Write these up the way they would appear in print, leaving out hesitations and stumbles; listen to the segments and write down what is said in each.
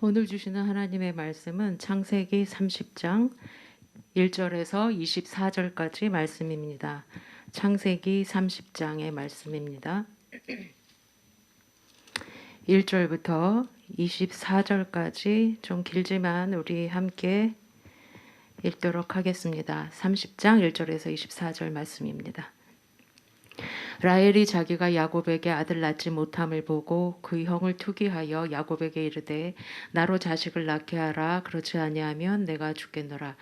오늘 주시는 하나님의 말씀은 창세기 30장 1절에서 24절까지 말씀입니다. 창세기 30장의 말씀입니다. 1절부터 24절까지 좀 길지만 우리 함께 읽도록 하겠습니다. 30장 1절에서 24절 말씀입니다. 라헬이 자기가 야곱에게 아들 낳지 못함을 보고 그 형을 투기하여 야곱에게 이르되 나로 자식을 낳게 하라. 그렇지 아니하면 내가 죽겠노라.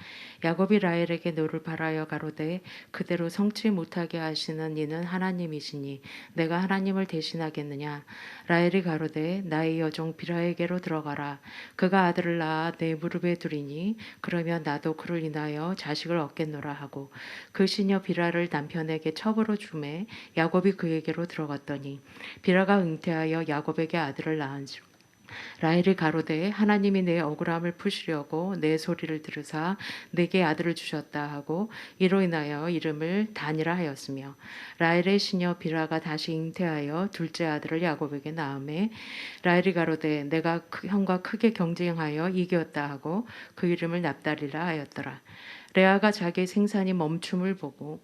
야곱이 라헬에게 노를 바라여 가로되 그대로 성치 못하게 하시는 이는 하나님이시니 내가 하나님을 대신하겠느냐. 라헬이 가로되 나의 여종 비라에게로 들어가라. 그가 아들을 낳아 내 무릎에 두리니 그러면 나도 그를 인하여 자식을 얻겠노라 하고 그 시녀 비라를 남편에게 첩으로 주매 야곱이 그에게로 들어갔더니 비라가 잉태하여 야곱에게 아들을 낳은지라. 라헬이 가로되 하나님이 내 억울함을 푸시려고 내 소리를 들으사 내게 아들을 주셨다 하고 이로 인하여 이름을 단이라 하였으며 라헬의 시녀 비라가 다시 잉태하여 둘째 아들을 야곱에게 낳음에 라헬이 가로되 내가 그 형과 크게 경쟁하여 이겼다 하고 그 이름을 납달리라 하였더라. 레아가 자기 생산이 멈춤을 보고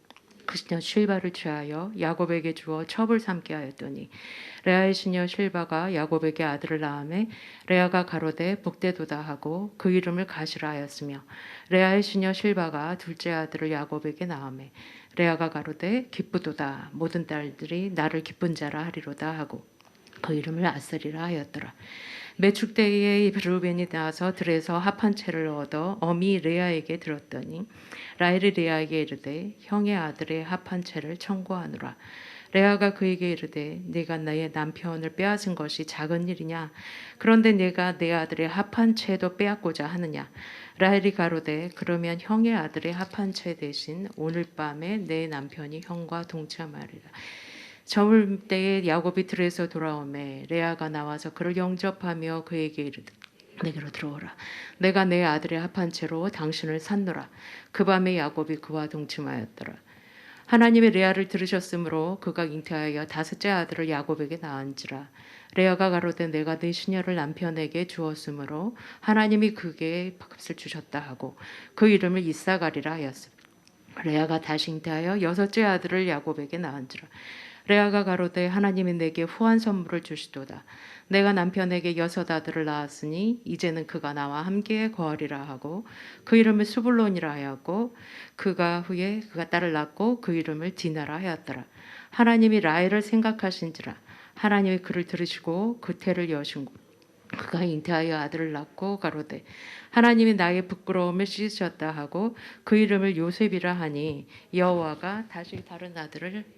그 시녀 실바를 취하여 야곱에게 주어 첩을 삼게 하였더니 레아의 시녀 실바가 야곱에게 아들을 낳음에 레아가 가로되 복되도다 하고 그 이름을 가시라 하였으며 레아의 시녀 실바가 둘째 아들을 야곱에게 낳음에 레아가 가로되 기쁘도다 모든 딸들이 나를 기쁜 자라 하리로다 하고 그 이름을 아셀이라 하였더라. 매축 때에 르우벤이 나와서 들에서 합한 채를 얻어 어미 레아에게 들었더니 라헬이 레아에게 이르되 형의 아들의 합한 채를 청구하노라. 레아가 그에게 이르되 네가 나의 남편을 빼앗은 것이 작은 일이냐. 그런데 내가 내 아들의 합한 채도 빼앗고자 하느냐. 라헬이 가로되 그러면 형의 아들의 합한 채 대신 오늘 밤에 내 남편이 형과 동참하리라. 저물 때에 야곱이 들에서 돌아오매 레아가 나와서 그를 영접하며 그에게 이르되 내게로 들어오라. 내가 내 아들의 합한 채로 당신을 샀노라. 그 밤에 야곱이 그와 동침하였더라. 하나님이 레아를 들으셨으므로 그가 잉태하여 다섯째 아들을 야곱에게 낳은지라. 레아가 가로되 내가 내 시녀를 남편에게 주었으므로 하나님이 그에게 값을 주셨다 하고 그 이름을 이사가리라 하였으며 레아가 다시 잉태하여 여섯째 아들을 야곱에게 낳은지라. 레아가 가로되 하나님이 내게 후한 선물을 주시도다. 내가 남편에게 여섯 아들을 낳았으니 이제는 그가 나와 함께 거하리라 하고 그 이름을 수불론이라 하였고 그가 후에 그가 딸을 낳고 그 이름을 디나라 하였더라. 하나님이 라헬을 생각하신지라. 하나님이 그를 들으시고 그 태를 여시고 그가 잉태하여 아들을 낳고 가로되 하나님이 나의 부끄러움을 씻으셨다 하고 그 이름을 요셉이라 하니 여호와가 다시 다른 아들을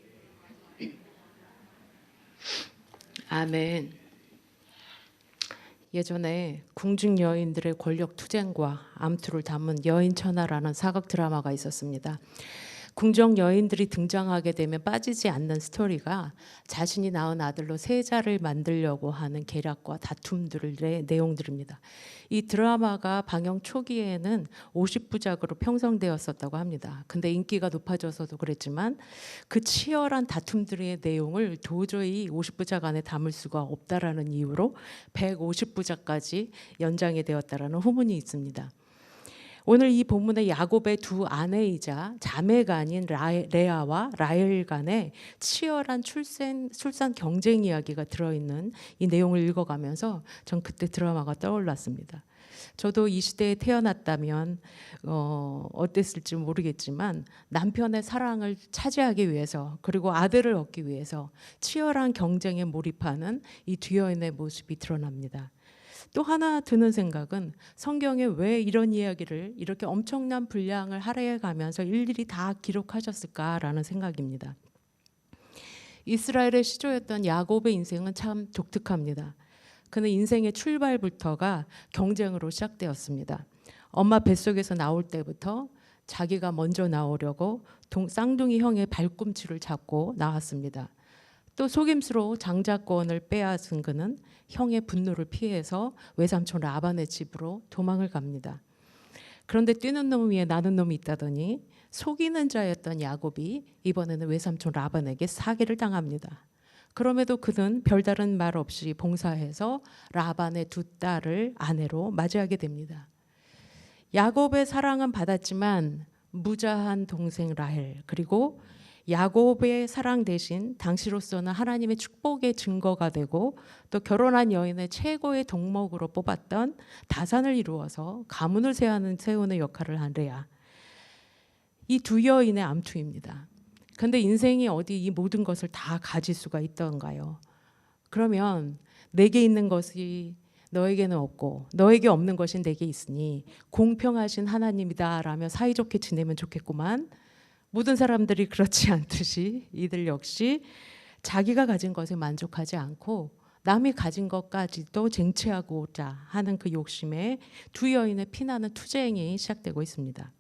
아멘. 예전에 궁중 여인들의 권력 투쟁과 암투를 담은 여인천하라는 사극 드라마가 있었습니다. 궁정 여인들이 등장하게 되면 빠지지 않는 스토리가 자신이 낳은 아들로 세자를 만들려고 하는 계략과 다툼들의 내용들입니다. 이 드라마가 방영 초기에는 50부작으로 편성되었었다고 합니다. 근데 인기가 높아져서도 그랬지만 그 치열한 다툼들의 내용을 도저히 50부작 안에 담을 수가 없다라는 이유로 150부작까지 연장이 되었다라는 후문이 있습니다. 오늘 이 본문의 야곱의 두 아내이자 자매가 아닌 레아와 라헬 간의 치열한 출산 경쟁 이야기가 들어있는 이 내용을 읽어가면서 전 그때 드라마가 떠올랐습니다. 저도 이 시대에 태어났다면 어땠을지 모르겠지만 남편의 사랑을 차지하기 위해서 그리고 아들을 얻기 위해서 치열한 경쟁에 몰입하는 이 두 여인의 모습이 드러납니다. 또 하나 드는 생각은 성경에 왜 이런 이야기를 이렇게 엄청난 분량을 할애해 가면서 일일이 다 기록하셨을까라는 생각입니다. 이스라엘의 시조였던 야곱의 인생은 참 독특합니다. 그는 인생의 출발부터가 경쟁으로 시작되었습니다. 엄마 뱃속에서 나올 때부터 자기가 먼저 나오려고 쌍둥이 형의 발꿈치를 잡고 나왔습니다. 또 속임수로 장자권을 빼앗은 그는 형의 분노를 피해서 외삼촌 라반의 집으로 도망을 갑니다. 그런데 뛰는 놈 위에 나는 놈이 있다더니 속이는 자였던 야곱이 이번에는 외삼촌 라반에게 사기를 당합니다. 그럼에도 그는 별다른 말 없이 봉사해서 라반의 두 딸을 아내로 맞이하게 됩니다. 야곱의 사랑은 받았지만 무자한 동생 라헬, 그리고 야곱의 사랑 대신 당시로서는 하나님의 축복의 증거가 되고 또 결혼한 여인의 최고의 덕목으로 뽑았던 다산을 이루어서 가문을 세우는 역할을 한 레아. 이 두 여인의 암투입니다. 그런데 인생이 어디 이 모든 것을 다 가질 수가 있던가요? 그러면 내게 있는 것이 너에게는 없고 너에게 없는 것이 내게 있으니 공평하신 하나님이다 라며 사이좋게 지내면 좋겠구만. 모든 사람들이 그렇지 않듯이 이들 역시 자기가 가진 것에 만족하지 않고 남이 가진 것까지도 쟁취하고자 하는 그 욕심에 두 여인의 피나는 투쟁이 시작되고 있습니다.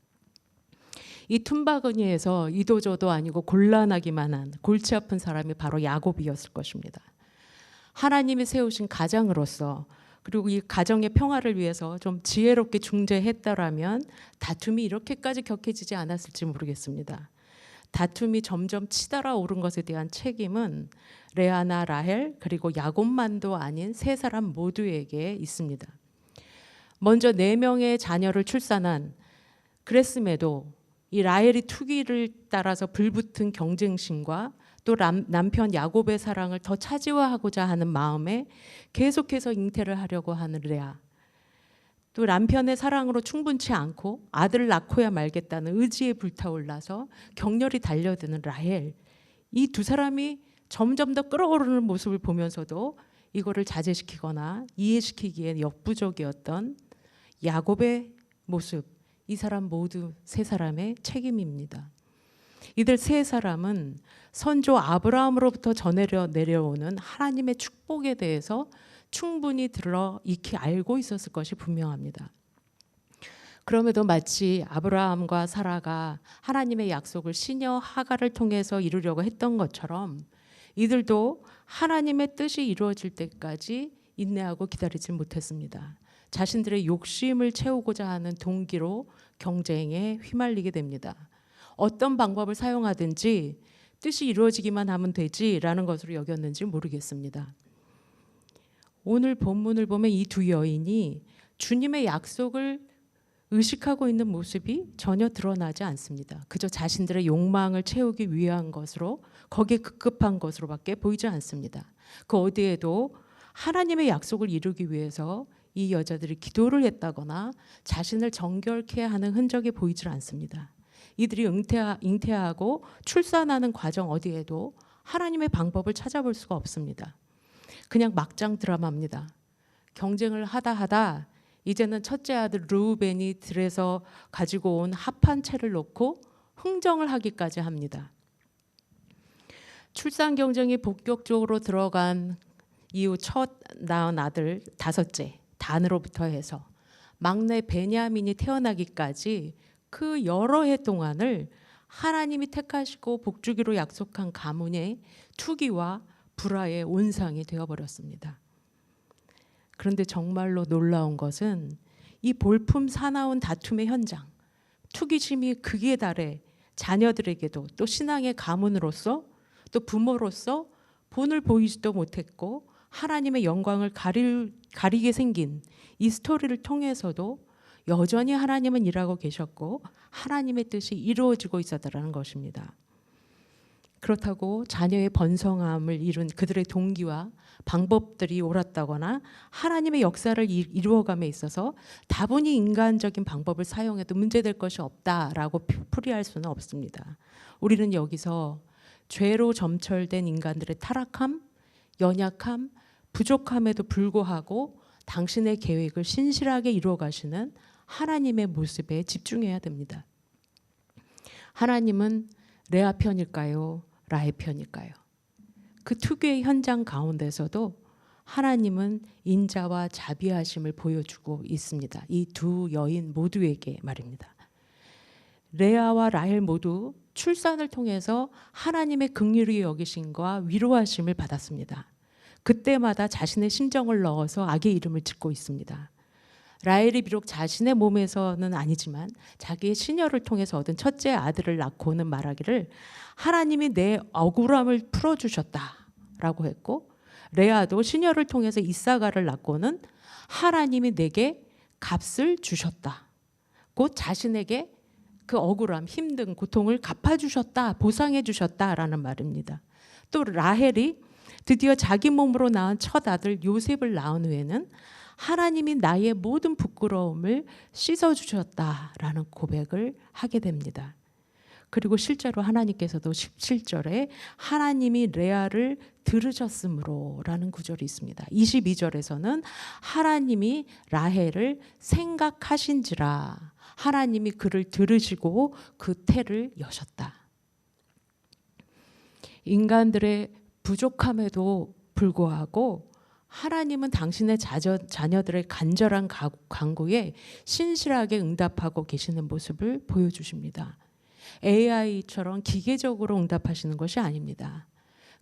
이 툰바구니에서 이도저도 아니고 곤란하기만 한 골치 아픈 사람이 바로 야곱이었을 것입니다. 하나님이 세우신 가장으로서 그리고 이 가정의 평화를 위해서 좀 지혜롭게 중재했더라면 다툼이 이렇게까지 격해지지 않았을지 모르겠습니다. 다툼이 점점 치달아 오른 것에 대한 책임은 레아나 라헬 그리고 야곱만도 아닌 세 사람 모두에게 있습니다. 먼저 4명의 자녀를 출산한 그랬음에도 이 라헬이 투기를 따라서 불붙은 경쟁심과 또 남편 야곱의 사랑을 더 차지하고자 하는 마음에 계속해서 잉태를 하려고 하는 레아, 또 남편의 사랑으로 충분치 않고 아들을 낳고야 말겠다는 의지에 불타올라서 격렬히 달려드는 라헬, 이 두 사람이 점점 더 끓어오르는 모습을 보면서도 이거를 자제시키거나 이해시키기에 역부족이었던 야곱의 모습, 이 사람 모두 세 사람의 책임입니다. 이들 세 사람은 선조 아브라함으로부터 내려오는 하나님의 축복에 대해서 충분히 들어 익히 알고 있었을 것이 분명합니다. 그럼에도 마치 아브라함과 사라가 하나님의 약속을 시녀 하갈을 통해서 이루려고 했던 것처럼 이들도 하나님의 뜻이 이루어질 때까지 인내하고 기다리지 못했습니다. 자신들의 욕심을 채우고자 하는 동기로 경쟁에 휘말리게 됩니다. 어떤 방법을 사용하든지 뜻이 이루어지기만 하면 되지라는 것으로 여겼는지 모르겠습니다. 오늘 본문을 보면 이 두 여인이 주님의 약속을 의식하고 있는 모습이 전혀 드러나지 않습니다. 그저 자신들의 욕망을 채우기 위한 것으로, 거기에 급급한 것으로밖에 보이지 않습니다. 그 어디에도 하나님의 약속을 이루기 위해서 이 여자들이 기도를 했다거나 자신을 정결케 하는 흔적이 보이질 않습니다. 이들이 잉태하고 출산하는 과정 어디에도 하나님의 방법을 찾아볼 수가 없습니다. 그냥 막장 드라마입니다. 경쟁을 하다 이제는 첫째 아들 르우벤이 들에서 가지고 온 합한 채를 놓고 흥정을 하기까지 합니다. 출산 경쟁이 본격적으로 들어간 이후 첫 낳은 아들 5째 단으로부터 해서 막내 베냐민이 태어나기까지 그 여러 해 동안을 하나님이 택하시고 복주기로 약속한 가문의 투기와 불화의 온상이 되어버렸습니다. 그런데 정말로 놀라운 것은 이 볼품 사나운 다툼의 현장, 투기심이 극에 달해 자녀들에게도 또 신앙의 가문으로서 또 부모로서 본을 보이지도 못했고 하나님의 영광을 가리게 생긴 이 스토리를 통해서도 여전히 하나님은 일하고 계셨고 하나님의 뜻이 이루어지고 있었다는 것입니다. 그렇다고 자녀의 번성함을 이룬 그들의 동기와 방법들이 옳았다거나 하나님의 역사를 이루어감에 있어서 다분히 인간적인 방법을 사용해도 문제될 것이 없다라고 풀이할 수는 없습니다. 우리는 여기서 죄로 점철된 인간들의 타락함, 연약함, 부족함에도 불구하고 당신의 계획을 신실하게 이루어 가시는 하나님의 모습에 집중해야 됩니다. 하나님은 레아 편일까요? 라헬 편일까요? 그 특유의 현장 가운데서도 하나님은 인자와 자비하심을 보여주고 있습니다. 이 두 여인 모두에게 말입니다. 레아와 라헬 모두 출산을 통해서 하나님의 긍휼히 여기심과 위로하심을 받았습니다. 그때마다 자신의 심정을 넣어서 악의 이름을 짓고 있습니다. 라헬이 비록 자신의 몸에서는 아니지만 자기의 시녀를 통해서 얻은 첫째 아들을 낳고는 말하기를 하나님이 내 억울함을 풀어주셨다 라고 했고, 레아도 시녀를 통해서 이사가를 낳고는 하나님이 내게 값을 주셨다. 곧 자신에게 그 억울함, 힘든 고통을 갚아주셨다, 보상해주셨다라는 말입니다. 또 라헬이 드디어 자기 몸으로 낳은 첫 아들 요셉을 낳은 후에는 하나님이 나의 모든 부끄러움을 씻어주셨다라는 고백을 하게 됩니다. 그리고 실제로 하나님께서도 17절에 하나님이 레아를 들으셨으므로 라는 구절이 있습니다. 22절에서는 하나님이 라헬을 생각하신지라, 하나님이 그를 들으시고 그 태를 여셨다. 인간들의 부족함에도 불구하고 하나님은 당신의 자녀들의 간절한 간구에 신실하게 응답하고 계시는 모습을 보여주십니다. AI처럼 기계적으로 응답하시는 것이 아닙니다.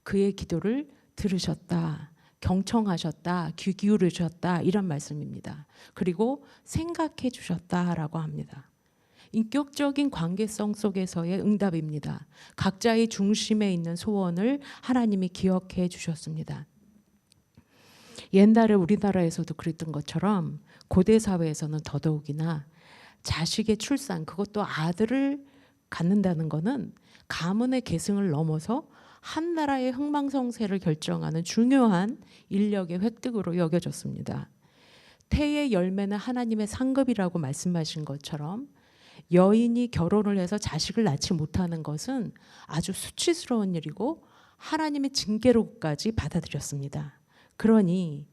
그의 기도를 들으셨다, 경청하셨다, 귀 기울이셨다, 이런 말씀입니다. 그리고 생각해 주셨다라고 합니다. 인격적인 관계성 속에서의 응답입니다. 각자의 중심에 있는 소원을 하나님이 기억해 주셨습니다. 옛날에 우리나라에서도 그랬던 것처럼 고대 사회에서는 더더욱이나 자식의 출산, 그것도 아들을 갖는다는 것은 가문의 계승을 넘어서 한 나라의 흥망성쇠를 결정하는 중요한 인력의 획득으로 여겨졌습니다. 태의 열매는 하나님의 상급이라고 말씀하신 것처럼 여인이 결혼을 해서 자식을 낳지 못하는 것은 아주 수치스러운 일이고 하나님의 징계로까지 받아들였습니다. 그러니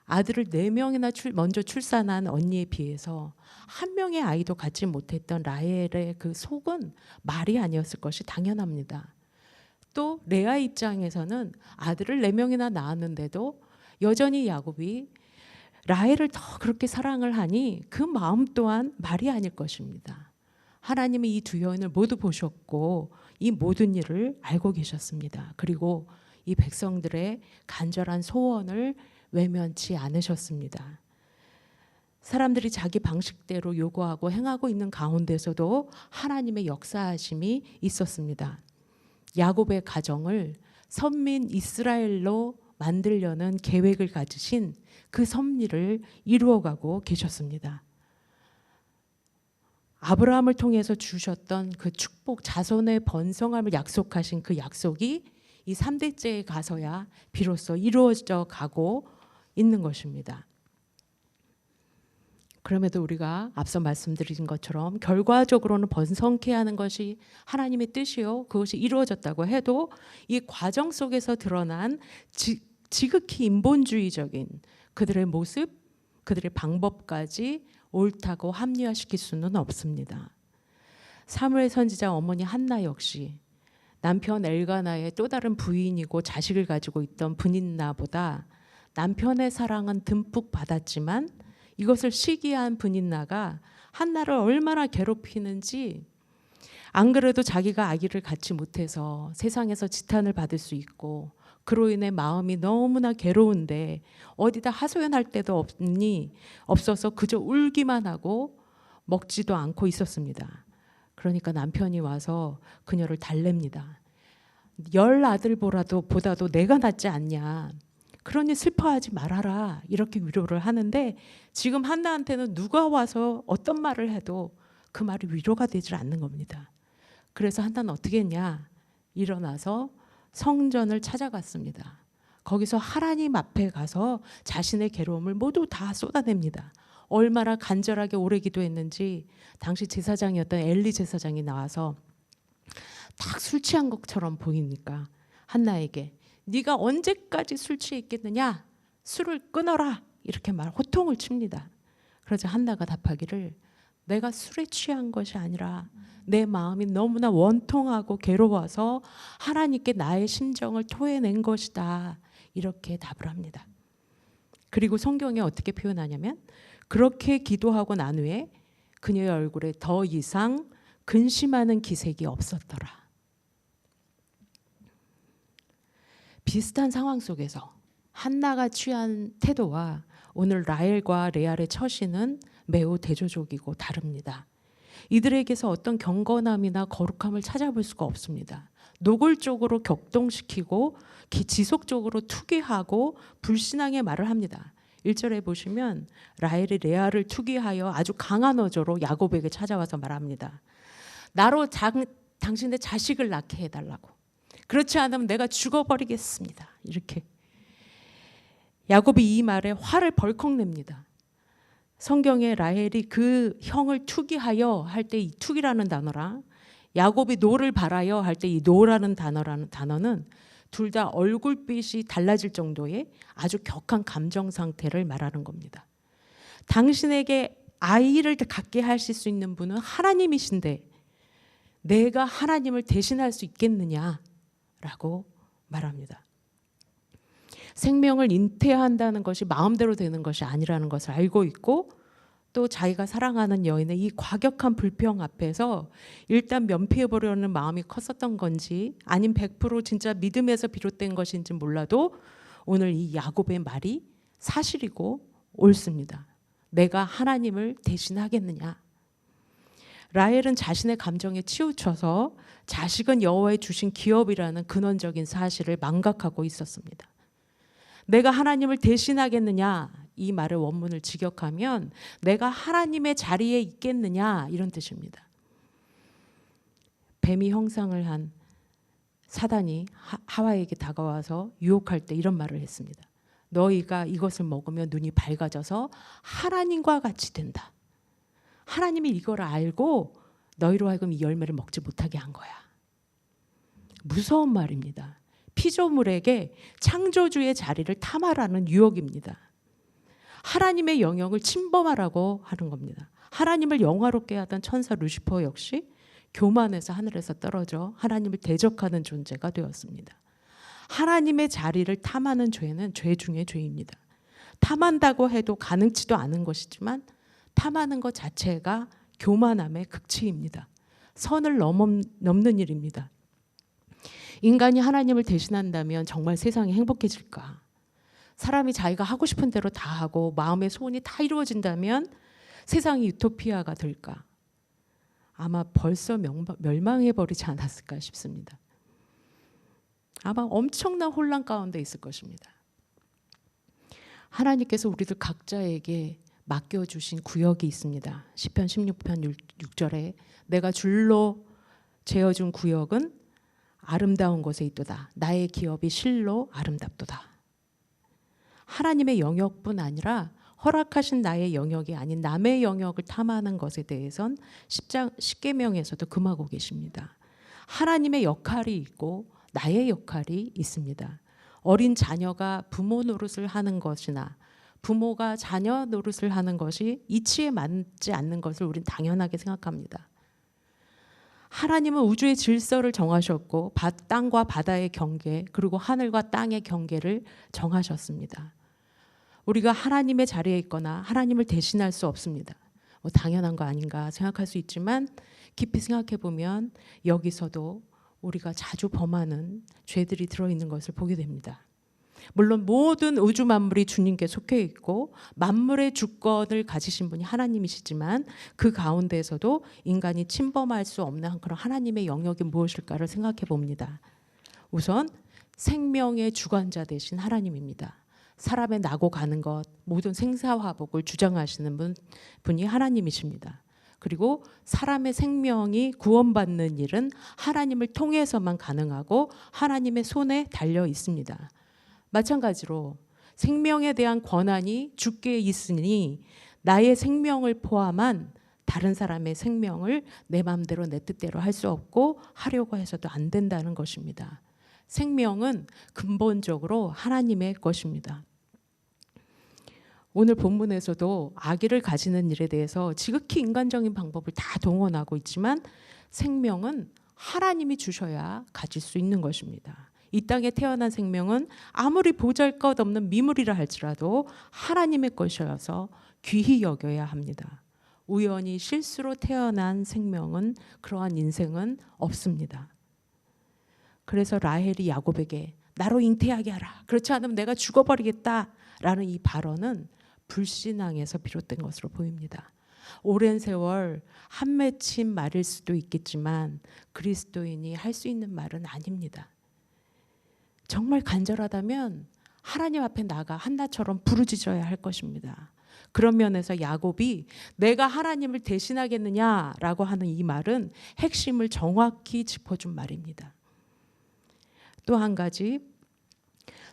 아들을 4명이나 먼저 출산한 언니에 비해서 한 명의 아이도 갖지 못했던 라헬의 그 속은 말이 아니었을 것이 당연합니다. 또 레아 입장에서는 아들을 4명이나 낳았는데도 여전히 야곱이 라헬을 더 그렇게 사랑을 하니 그 마음 또한 말이 아닐 것입니다. 하나님이 이 두 여인을 모두 보셨고 이 모든 일을 알고 계셨습니다. 그리고 이 백성들의 간절한 소원을 외면치 않으셨습니다. 사람들이 자기 방식대로 요구하고 행하고 있는 가운데서도 하나님의 역사하심이 있었습니다. 야곱의 가정을 선민 이스라엘로 만들려는 계획을 가지신 그 섭리를 이루어가고 계셨습니다. 아브라함을 통해서 주셨던 그 축복, 자손의 번성함을 약속하신 그 약속이 이 3대째에 가서야 비로소 이루어져 가고 있는 것입니다. 그럼에도 우리가 앞서 말씀드린 것처럼 결과적으로는 번성케 하는 것이 하나님의 뜻이요, 그것이 이루어졌다고 해도 이 과정 속에서 드러난 지극히 인본주의적인 그들의 모습, 그들의 방법까지 옳다고 합리화시킬 수는 없습니다. 사무엘 선지자 어머니 한나 역시 남편 엘가나의 또 다른 부인이고 자식을 가지고 있던 브닌나보다 남편의 사랑은 듬뿍 받았지만 이것을 시기한 브닌나가 한나를 얼마나 괴롭히는지, 안 그래도 자기가 아기를 갖지 못해서 세상에서 지탄을 받을 수 있고 그로 인해 마음이 너무나 괴로운데 어디다 하소연할 데도 없어서 그저 울기만 하고 먹지도 않고 있었습니다. 그러니까 남편이 와서 그녀를 달랩니다. 10아들보다도 내가 낫지 않냐, 그러니 슬퍼하지 말아라, 이렇게 위로를 하는데 지금 한나한테는 누가 와서 어떤 말을 해도 그 말이 위로가 되질 않는 겁니다. 그래서 한나는 어떻게 했냐, 일어나서 성전을 찾아갔습니다. 거기서 하나님 앞에 가서 자신의 괴로움을 모두 다 쏟아냅니다. 얼마나 간절하게 오래 기도했는지 당시 제사장이었던 엘리 제사장이 나와서 딱 술 취한 것처럼 보이니까 한나에게 네가 언제까지 술 취해 있겠느냐, 술을 끊어라, 이렇게 호통을 칩니다. 그러자 한나가 답하기를 내가 술에 취한 것이 아니라 내 마음이 너무나 원통하고 괴로워서 하나님께 나의 심정을 토해낸 것이다, 이렇게 답을 합니다. 그리고 성경에 어떻게 표현하냐면 그렇게 기도하고 난 후에 그녀의 얼굴에 더 이상 근심하는 기색이 없었더라. 비슷한 상황 속에서 한나가 취한 태도와 오늘 라헬과 레알의 처신은 매우 대조적이고 다릅니다. 이들에게서 어떤 경건함이나 거룩함을 찾아볼 수가 없습니다. 노골적으로 격동시키고 지속적으로 투기하고 불신앙의 말을 합니다. 1절에 보시면 라헬이 레아를 투기하여 아주 강한 어조로 야곱에게 찾아와서 말합니다. 나로 당신의 자식을 낳게 해달라고. 그렇지 않으면 내가 죽어버리겠습니다. 이렇게 야곱이 이 말에 화를 벌컥 냅니다. 성경에 라헬이 그 형을 투기하여 할 때 이 투기라는 단어랑 야곱이 노를 바라여 할 때 이 노라는 단어는 둘 다 얼굴빛이 달라질 정도의 아주 격한 감정 상태를 말하는 겁니다. 당신에게 아이를 갖게 하실 수 있는 분은 하나님이신데 내가 하나님을 대신할 수 있겠느냐라고 말합니다. 생명을 잉태한다는 것이 마음대로 되는 것이 아니라는 것을 알고 있고 또 자기가 사랑하는 여인의 이 과격한 불평 앞에서 일단 면피해보려는 마음이 컸었던 건지 아님 100% 진짜 믿음에서 비롯된 것인지 몰라도 오늘 이 야곱의 말이 사실이고 옳습니다. 내가 하나님을 대신하겠느냐. 라헬은 자신의 감정에 치우쳐서 자식은 여호와의 주신 기업이라는 근원적인 사실을 망각하고 있었습니다. 내가 하나님을 대신하겠느냐 이 말의 원문을 직역하면 내가 하나님의 자리에 있겠느냐 이런 뜻입니다. 뱀이 형상을 한 사단이 하와에게 다가와서 유혹할 때 이런 말을 했습니다. 너희가 이것을 먹으면 눈이 밝아져서 하나님과 같이 된다. 하나님이 이걸 알고 너희로 하여금 이 열매를 먹지 못하게 한 거야. 무서운 말입니다. 피조물에게 창조주의 자리를 탐하라는 유혹입니다. 하나님의 영역을 침범하라고 하는 겁니다. 하나님을 영화롭게 하던 천사 루시퍼 역시 교만해서 하늘에서 떨어져 하나님을 대적하는 존재가 되었습니다. 하나님의 자리를 탐하는 죄는 죄 중에 죄입니다. 탐한다고 해도 가능치도 않은 것이지만 탐하는 것 자체가 교만함의 극치입니다. 선을 넘는 일입니다. 인간이 하나님을 대신한다면 정말 세상이 행복해질까? 사람이 자기가 하고 싶은 대로 다 하고 마음의 소원이 다 이루어진다면 세상이 유토피아가 될까? 아마 벌써 멸망해버리지 않았을까 싶습니다. 아마 엄청난 혼란 가운데 있을 것입니다. 하나님께서 우리들 각자에게 맡겨주신 구역이 있습니다. 시편 16편 6절에 내가 줄로 재어준 구역은 아름다운 곳에 있도다. 나의 기업이 실로 아름답도다. 하나님의 영역뿐 아니라 허락하신 나의 영역이 아닌 남의 영역을 탐하는 것에 대해선 10계명에서도 금하고 계십니다. 하나님의 역할이 있고 나의 역할이 있습니다. 어린 자녀가 부모 노릇을 하는 것이나 부모가 자녀 노릇을 하는 것이 이치에 맞지 않는 것을 우린 당연하게 생각합니다. 하나님은 우주의 질서를 정하셨고 땅과 바다의 경계 그리고 하늘과 땅의 경계를 정하셨습니다. 우리가 하나님의 자리에 있거나 하나님을 대신할 수 없습니다. 당연한 거 아닌가 생각할 수 있지만 깊이 생각해 보면 여기서도 우리가 자주 범하는 죄들이 들어있는 것을 보게 됩니다. 물론 모든 우주 만물이 주님께 속해 있고 만물의 주권을 가지신 분이 하나님이시지만 그 가운데에서도 인간이 침범할 수 없는 그런 하나님의 영역이 무엇일까를 생각해 봅니다. 우선 생명의 주관자 되신 하나님입니다. 사람의 나고 가는 것, 모든 생사화복을 주장하시는 분이 하나님이십니다. 그리고 사람의 생명이 구원받는 일은 하나님을 통해서만 가능하고 하나님의 손에 달려 있습니다. 마찬가지로 생명에 대한 권한이 주께 있으니 나의 생명을 포함한 다른 사람의 생명을 내 마음대로 내 뜻대로 할 수 없고 하려고 해서도 안 된다는 것입니다. 생명은 근본적으로 하나님의 것입니다. 오늘 본문에서도 아기를 가지는 일에 대해서 지극히 인간적인 방법을 다 동원하고 있지만 생명은 하나님이 주셔야 가질 수 있는 것입니다. 이 땅에 태어난 생명은 아무리 보잘것없는 미물이라 할지라도 하나님의 것이어서 귀히 여겨야 합니다. 우연히 실수로 태어난 생명은 그러한 인생은 없습니다. 그래서 라헬이 야곱에게 나로 잉태하게 하라. 그렇지 않으면 내가 죽어버리겠다라는 이 발언은 불신앙에서 비롯된 것으로 보입니다. 오랜 세월 한 맺힌 말일 수도 있겠지만 그리스도인이 할 수 있는 말은 아닙니다. 정말 간절하다면 하나님 앞에 나가 한나처럼 부르짖어야 할 것입니다. 그런 면에서 야곱이 내가 하나님을 대신하겠느냐라고 하는 이 말은 핵심을 정확히 짚어준 말입니다. 또 한 가지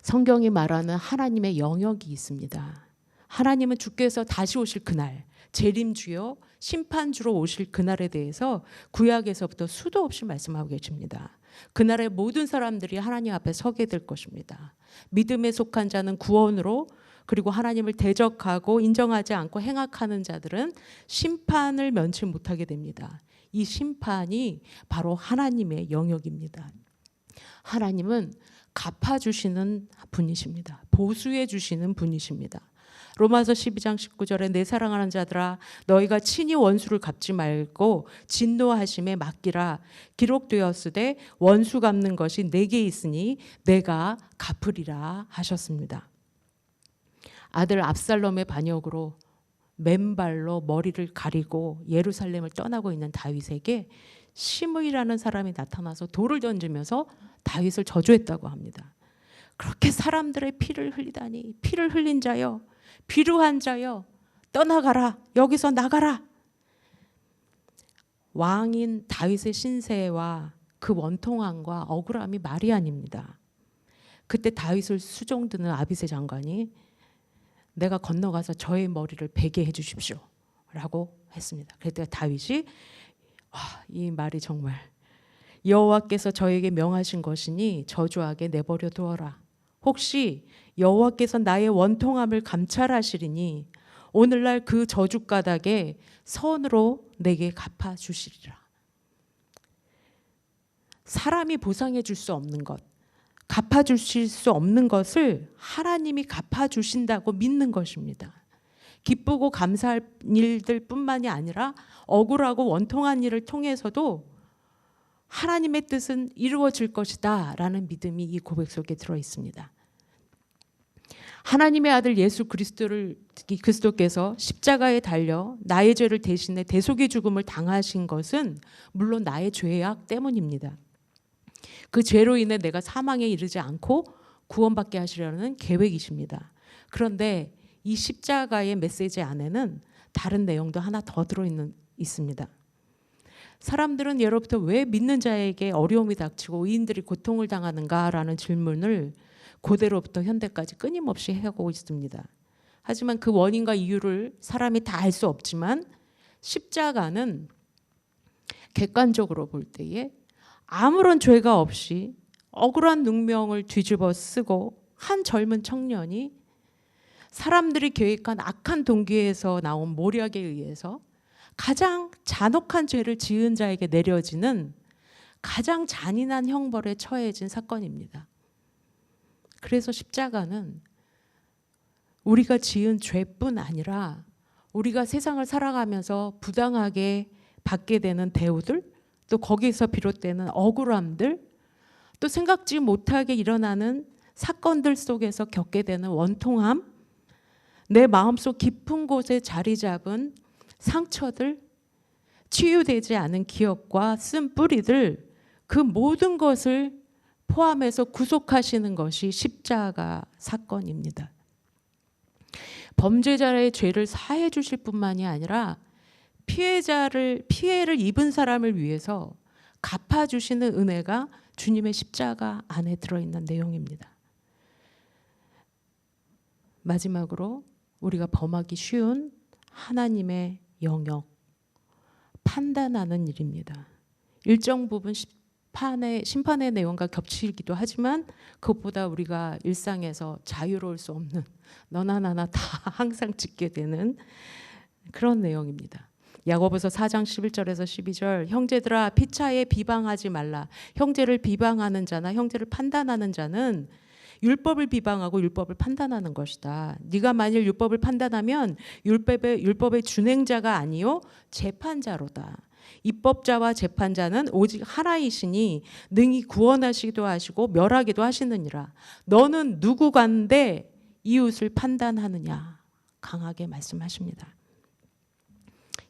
성경이 말하는 하나님의 영역이 있습니다. 하나님은 주께서 다시 오실 그날, 재림주요 심판주로 오실 그날에 대해서 구약에서부터 수도 없이 말씀하고 계십니다. 그날에 모든 사람들이 하나님 앞에 서게 될 것입니다. 믿음에 속한 자는 구원으로, 그리고 하나님을 대적하고 인정하지 않고 행악하는 자들은 심판을 면치 못하게 됩니다. 이 심판이 바로 하나님의 영역입니다. 하나님은 갚아주시는 분이십니다. 보수해 주시는 분이십니다. 로마서 12장 19절에 내 사랑하는 자들아 너희가 친히 원수를 갚지 말고 진노하심에 맡기라. 기록되었으되 원수 갚는 것이 내게 있으니 내가 갚으리라 하셨습니다. 아들 압살롬의 반역으로 맨발로 머리를 가리고 예루살렘을 떠나고 있는 다윗에게 시므이라는 사람이 나타나서 돌을 던지면서 다윗을 저주했다고 합니다. 그렇게 사람들의 피를 흘리다니, 피를 흘린 자여, 비루한 자여, 떠나가라, 여기서 나가라. 왕인 다윗의 신세와 그 원통함과 억울함이 말이 아닙니다. 그때 다윗을 수종드는 아비새 장관이 내가 건너가서 저의 머리를 베게 해주십시오 라고 했습니다. 그때 다윗이 이 말이 정말 여호와께서 저에게 명하신 것이니 저주하게 내버려 두어라. 혹시 여호와께서 나의 원통함을 감찰하시리니 오늘날 그 저주가닥에 선으로 내게 갚아주시리라. 사람이 보상해 줄 수 없는 것, 갚아주실 수 없는 것을 하나님이 갚아주신다고 믿는 것입니다. 기쁘고 감사할 일들 뿐만이 아니라 억울하고 원통한 일을 통해서도 하나님의 뜻은 이루어질 것이다 라는 믿음이 이 고백 속에 들어 있습니다. 하나님의 아들 예수 그리스도께서 십자가에 달려 나의 죄를 대신해 대속의 죽음을 당하신 것은 물론 나의 죄악 때문입니다. 그 죄로 인해 내가 사망에 이르지 않고 구원받게 하시려는 계획이십니다. 그런데 이 십자가의 메시지 안에는 다른 내용도 하나 더 있습니다. 사람들은 예로부터 왜 믿는 자에게 어려움이 닥치고 의인들이 고통을 당하는가라는 질문을 고대로부터 현대까지 끊임없이 해오고 있습니다. 하지만 그 원인과 이유를 사람이 다 알 수 없지만 십자가는 객관적으로 볼 때에 아무런 죄가 없이 억울한 능명을 뒤집어 쓰고 한 젊은 청년이 사람들이 계획한 악한 동기에서 나온 모략에 의해서 가장 잔혹한 죄를 지은 자에게 내려지는 가장 잔인한 형벌에 처해진 사건입니다. 그래서 십자가는 우리가 지은 죄뿐 아니라 우리가 세상을 살아가면서 부당하게 받게 되는 대우들, 또 거기서 비롯되는 억울함들, 또 생각지 못하게 일어나는 사건들 속에서 겪게 되는 원통함, 내 마음속 깊은 곳에 자리 잡은 상처들, 치유되지 않은 기억과 쓴 뿌리들, 그 모든 것을 포함해서 구속하시는 것이 십자가 사건입니다. 범죄자의 죄를 사해 주실 뿐만이 아니라 피해를 입은 사람을 위해서 갚아주시는 은혜가 주님의 십자가 안에 들어있는 내용입니다. 마지막으로 우리가 범하기 쉬운 하나님의 영역, 판단하는 일입니다. 일정 부분 심판의 내용과 겹치기도 하지만 그것보다 우리가 일상에서 자유로울 수 없는 너나 나나 다 항상 짓게 되는 그런 내용입니다. 야고보서 4장 11절에서 12절 형제들아 피차에 비방하지 말라. 형제를 비방하는 자나 형제를 판단하는 자는 율법을 비방하고 율법을 판단하는 것이다. 네가 만일 율법을 판단하면 율법의 준행자가 아니요 재판자로다. 입법자와 재판자는 오직 하나이시니 능히 구원하시기도 하시고 멸하기도 하시느니라. 너는 누구간데 이웃을 판단하느냐 강하게 말씀하십니다.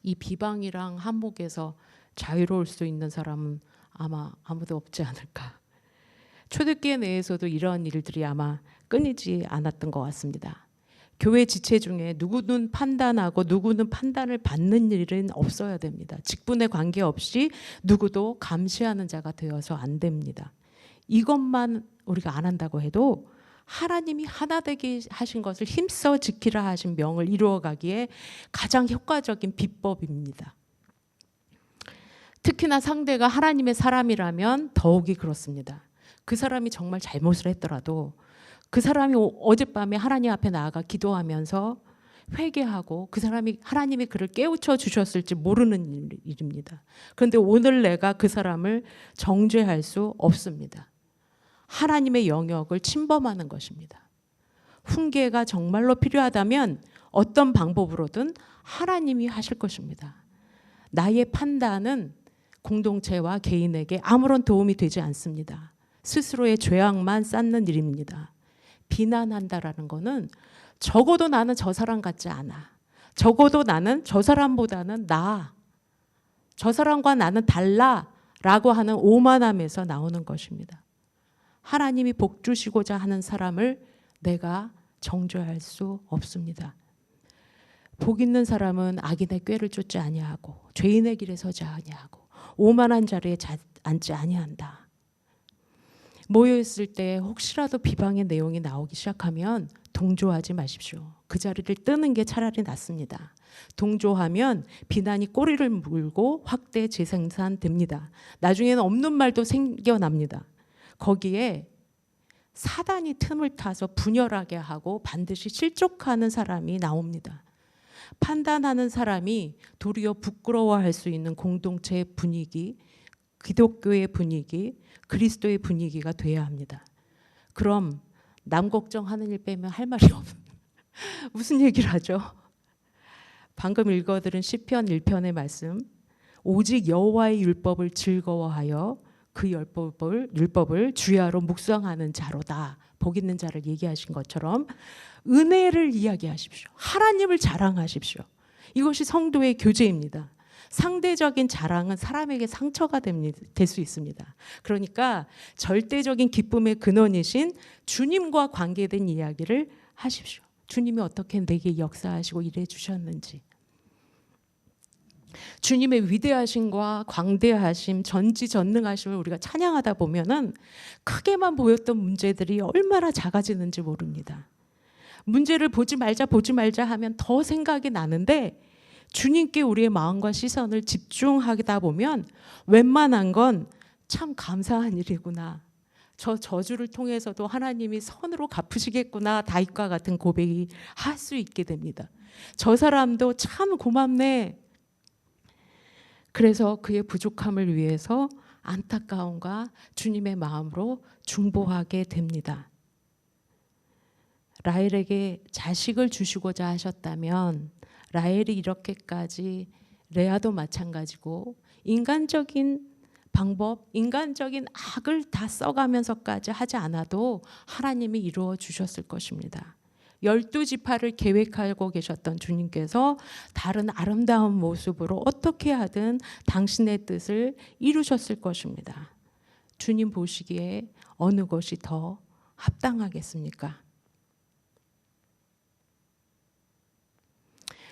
이 비방이랑 한몫에서 자유로울 수 있는 사람은 아마 아무도 없지 않을까. 초대교회 내에서도 이런 일들이 아마 끊이지 않았던 것 같습니다. 교회 지체 중에 누구는 판단하고 누구는 판단을 받는 일은 없어야 됩니다. 직분에 관계없이 누구도 감시하는 자가 되어서 안 됩니다. 이것만 우리가 안 한다고 해도 하나님이 하나 되게 하신 것을 힘써 지키라 하신 명을 이루어가기에 가장 효과적인 비법입니다. 특히나 상대가 하나님의 사람이라면 더욱이 그렇습니다. 그 사람이 정말 잘못을 했더라도 그 사람이 어젯밤에 하나님 앞에 나아가 기도하면서 회개하고 그 사람이 하나님이 그를 깨우쳐 주셨을지 모르는 일입니다. 그런데 오늘 내가 그 사람을 정죄할 수 없습니다. 하나님의 영역을 침범하는 것입니다. 훈계가 정말로 필요하다면 어떤 방법으로든 하나님이 하실 것입니다. 나의 판단은 공동체와 개인에게 아무런 도움이 되지 않습니다. 스스로의 죄악만 쌓는 일입니다. 비난한다라는 것은 적어도 나는 저 사람 같지 않아. 적어도 나는 저 사람보다는 나아. 저 사람과 나는 달라 라고 하는 오만함에서 나오는 것입니다. 하나님이 복 주시고자 하는 사람을 내가 정죄할 수 없습니다. 복 있는 사람은 악인의 꾀를 쫓지 아니하고 죄인의 길에 서지 아니하고 오만한 자리에 앉지 아니한다. 모여있을 때 혹시라도 비방의 내용이 나오기 시작하면 동조하지 마십시오. 그 자리를 뜨는 게 차라리 낫습니다. 동조하면 비난이 꼬리를 물고 확대 재생산됩니다. 나중에는 없는 말도 생겨납니다. 거기에 사단이 틈을 타서 분열하게 하고 반드시 실족하는 사람이 나옵니다. 판단하는 사람이 도리어 부끄러워할 수 있는 공동체의 분위기, 기독교의 분위기, 그리스도의 분위기가 돼야 합니다. 그럼 남 걱정하는 일 빼면 할 말이 없는 무슨 얘기를 하죠? 방금 읽어드린 시편 1편의 말씀, 오직 여호와의 율법을 즐거워하여 그 율법을 주야로 묵상하는 자로다. 복 있는 자를 얘기하신 것처럼 은혜를 이야기하십시오. 하나님을 자랑하십시오. 이것이 성도의 교제입니다. 상대적인 자랑은 사람에게 상처가 될 수 있습니다. 그러니까 절대적인 기쁨의 근원이신 주님과 관계된 이야기를 하십시오. 주님이 어떻게 내게 역사하시고 일해 주셨는지, 주님의 위대하심과 광대하심, 전지전능하심을 우리가 찬양하다 보면은 크게만 보였던 문제들이 얼마나 작아지는지 모릅니다. 문제를 보지 말자 하면 더 생각이 나는데 주님께 우리의 마음과 시선을 집중하다 보면 웬만한 건 참 감사한 일이구나. 저 저주를 통해서도 하나님이 선으로 갚으시겠구나. 다윗과 같은 고백이 할 수 있게 됩니다. 저 사람도 참 고맙네. 그래서 그의 부족함을 위해서 안타까움과 주님의 마음으로 중보하게 됩니다. 라헬에게 자식을 주시고자 하셨다면 라헬이 이렇게까지, 레아도 마찬가지고 인간적인 방법, 인간적인 악을 다 써가면서까지 하지 않아도 하나님이 이루어 주셨을 것입니다. 12지파를 계획하고 계셨던 주님께서 다른 아름다운 모습으로 어떻게 하든 당신의 뜻을 이루셨을 것입니다. 주님 보시기에 어느 것이 더 합당하겠습니까?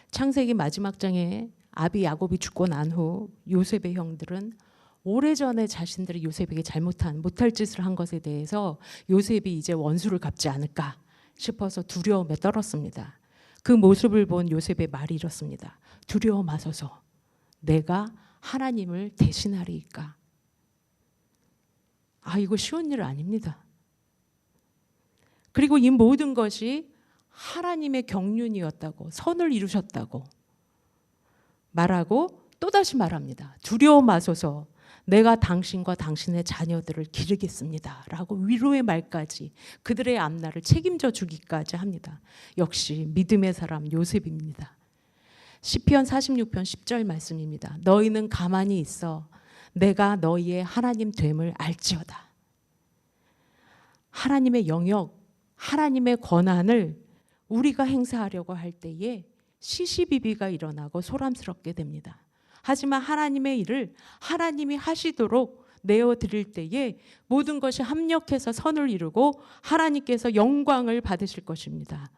창세기 마지막 장에 아비 야곱이 죽고 난 후 요셉의 형들은 오래전에 자신들이 요셉에게 못할 짓을 한 것에 대해서 요셉이 이제 원수를 갚지 않을까 싶어서 두려움에 떨었습니다. 그 모습을 본 요셉의 말이 이렇습니다. 두려워 마소서, 내가 하나님을 대신하리이까. 이거 쉬운 일 아닙니다. 그리고 이 모든 것이 하나님의 경륜이었다고, 선을 이루셨다고 말하고 또다시 말합니다. 두려워 마소서, 내가 당신과 당신의 자녀들을 기르겠습니다 라고 위로의 말까지, 그들의 앞날을 책임져 주기까지 합니다. 역시 믿음의 사람 요셉입니다. 시편 46편 10절 말씀입니다. 너희는 가만히 있어 내가 너희의 하나님 됨을 알지어다. 하나님의 영역, 하나님의 권한을 우리가 행사하려고 할 때에 시시비비가 일어나고 소란스럽게 됩니다. 하지만 하나님의 일을 하나님이 하시도록 내어드릴 때에 모든 것이 합력해서 선을 이루고 하나님께서 영광을 받으실 것입니다.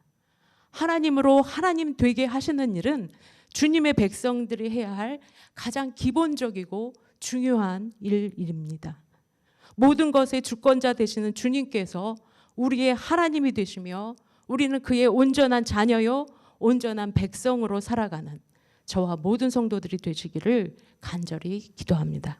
하나님으로 하나님 되게 하시는 일은 주님의 백성들이 해야 할 가장 기본적이고 중요한 일입니다. 모든 것의 주권자 되시는 주님께서 우리의 하나님이 되시며 우리는 그의 온전한 자녀요 온전한 백성으로 살아가는 저와 모든 성도들이 되시기를 간절히 기도합니다.